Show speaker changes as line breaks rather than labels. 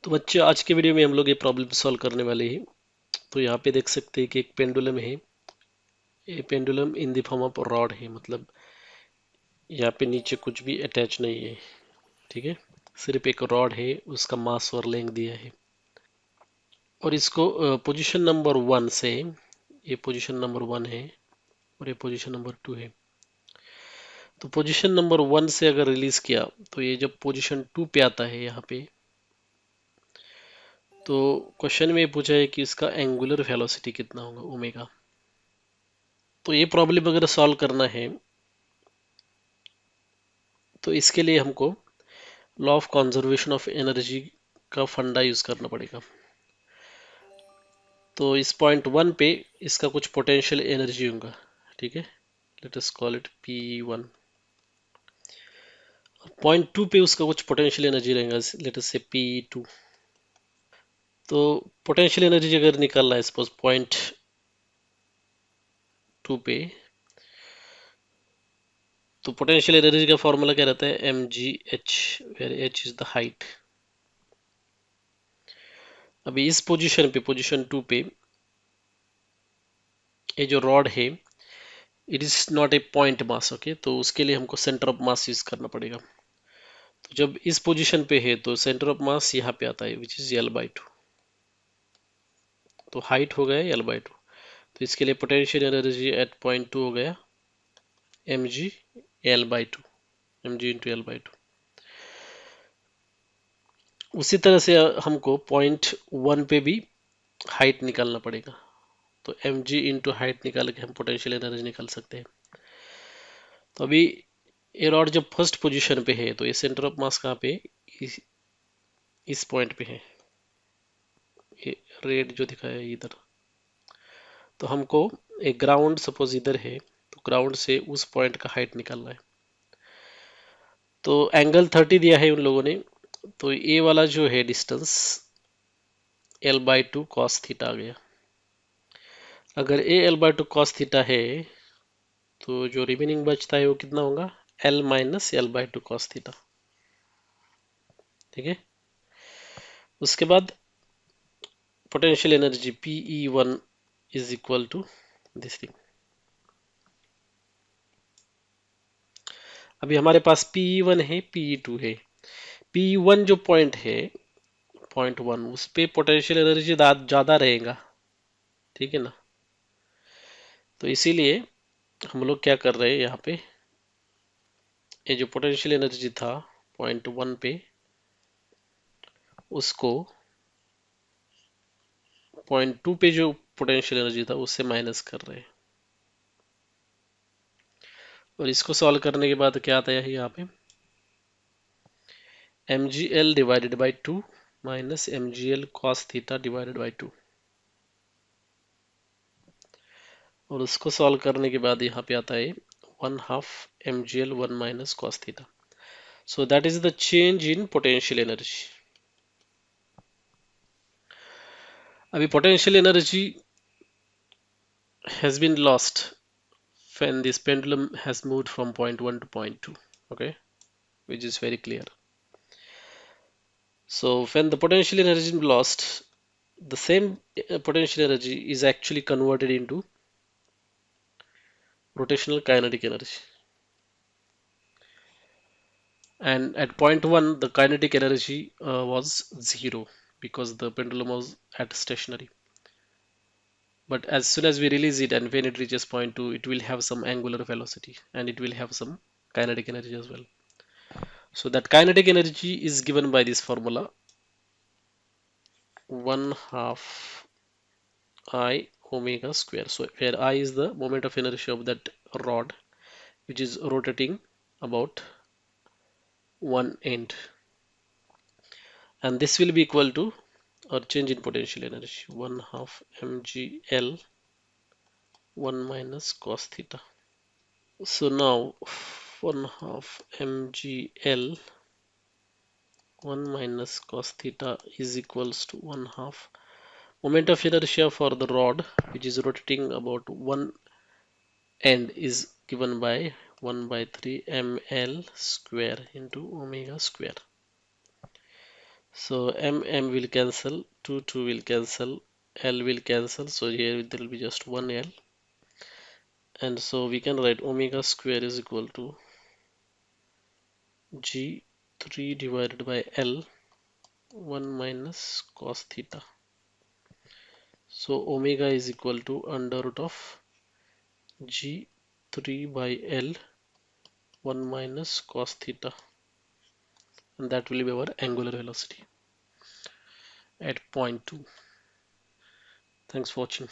तो बच्चे आज के वीडियो में हम लोग ये प्रॉब्लम सॉल्व करने वाले हैं। तो यहाँ पे देख सकते हैं कि एक पेंडुलम है। ये pendulum in the form of rod है, मतलब यहाँ पे नीचे कुछ भी अटैच नहीं है। ठीक है, सिर्फ एक रॉड है, उसका मास और लेंथ दिया है। और इसको पोजीशन नंबर 1 से, ये पोजीशन नंबर 1 है और ये पोजीशन नंबर 2 है। तो पोजीशन नंबर 1 से अगर रिलीज किया तो ये जब पोजीशन 2 पे आता है यहाँ पे, तो क्वेश्चन में पूछा है कि इसका एंगुलर वेलोसिटी कितना होगा, ओमेगा। तो ये प्रॉब्लम अगर सॉल्व करना है तो इसके लिए हमको law of conservation of energy का फंडा यूज करना पड़ेगा। तो इस पॉइंट 1 पे इसका कुछ पोटेंशियल एनर्जी होगा। ठीक है, let us call it P1। Point 2 पे उसका कुछ पोटेंशियल एनर्जी रहेगा, लेट अस से P2। तो पोटेंशियल एनर्जी अगर निकालना है सपोज पॉइंट 2 पे, तो पोटेंशियल एनर्जी का फॉर्मूला क्या रहता है, mgh, where h is the height. अभी इस पोजीशन पे, पोजीशन 2 पे, ये जो रॉड है it is not a point mass. Okay, तो उसके लिए हमको सेंटर ऑफ मास यूज करना पड़ेगा। तो जब इस पोजीशन पे है तो सेंटर ऑफ मास यहाँ पे आता है विच इज L/2। तो हाइट हो गया L/2। तो इसके लिए पोटेंशियल एनर्जी एट पॉइंट 2 हो गया mg into L/2। उसी तरह से हमको पॉइंट 1 पे भी हाइट निकालना पड़ेगा। तो mg इंटू हाइट निकाल के हम पोटेंशियल एनर्जी निकाल सकते हैं। तो अभी ये रॉड जब फर्स्ट पोजीशन पे है तो ये सेंटर ऑफ मास कहाँ पे, इस पॉइंट पे है। ये रेड जो दिखाया है इधर। तो हमको एक ग्राउंड सपोज इधर है, तो ग्राउंड से उस पॉइंट का हाइट निकालना है। तो एंगल 30 दिया है उन लोगों ने। तो ये वाला जो है डिस्टेंस L/2 cos थीटा आ गया। अगर ये L/2 cos थीटा है तो जो रिमेनिंग बचता है वो कितना होगा, L minus L/2 cos theta. ठीक है, उसके बाद potential energy Pe1 is equal to this thing. अभी हमारे पास Pe1 है, Pe2 है। P1 जो पॉइंट है, पॉइंट 1, उस पे पोटेंशियल एनर्जी ज्यादा रहेगा। ठीक है ना। तो इसीलिए हम लोग क्या कर रहे हैं यहाँ पे, ये जो पोटेंशियल एनर्जी था पॉइंट 1 पे, उसको पॉइंट 2 पे जो पोटेंशियल एनर्जी था उससे माइनस कर रहे हैं। और इसको सॉल्व करने के बाद क्या आता है यहाँ पे, mgl divided by 2 minus mgl cos theta divided by 2। और उसको सॉल्व करने के बाद यहाँ पे आता है 1/2 mgl 1 माइनस cos थीटा। So that is the change in potential energy. अभी potential energy has been lost when this pendulum has moved from point 1 to point 2. Okay, which is very clear. So when the potential energy is lost, the same potential energy is actually converted into rotational kinetic energy. And at point 1 the kinetic energy was 0 because the pendulum was at stationary. But as soon as we release it and when it reaches point 2, it will have some angular velocity and it will have some kinetic energy as well. So that kinetic energy is given by this formula, 1/2 I omega square. So where I is the moment of inertia of that rod which is rotating about one end, and this will be equal to or change in potential energy 1/2 mgl 1 minus cos theta. So now 1/2 mgl 1 minus cos theta is equals to 1/2 moment of inertia for the rod which is rotating about one end is given by 1/3 ml square into omega square. So M will cancel, 2 will cancel, L will cancel. So here there will be just one L. And so we can write omega square is equal to G3 divided by L 1 minus cos theta. So omega is equal to under root of G3 by L 1 minus cos theta, and that will be our angular velocity at point 2. Thanks for watching.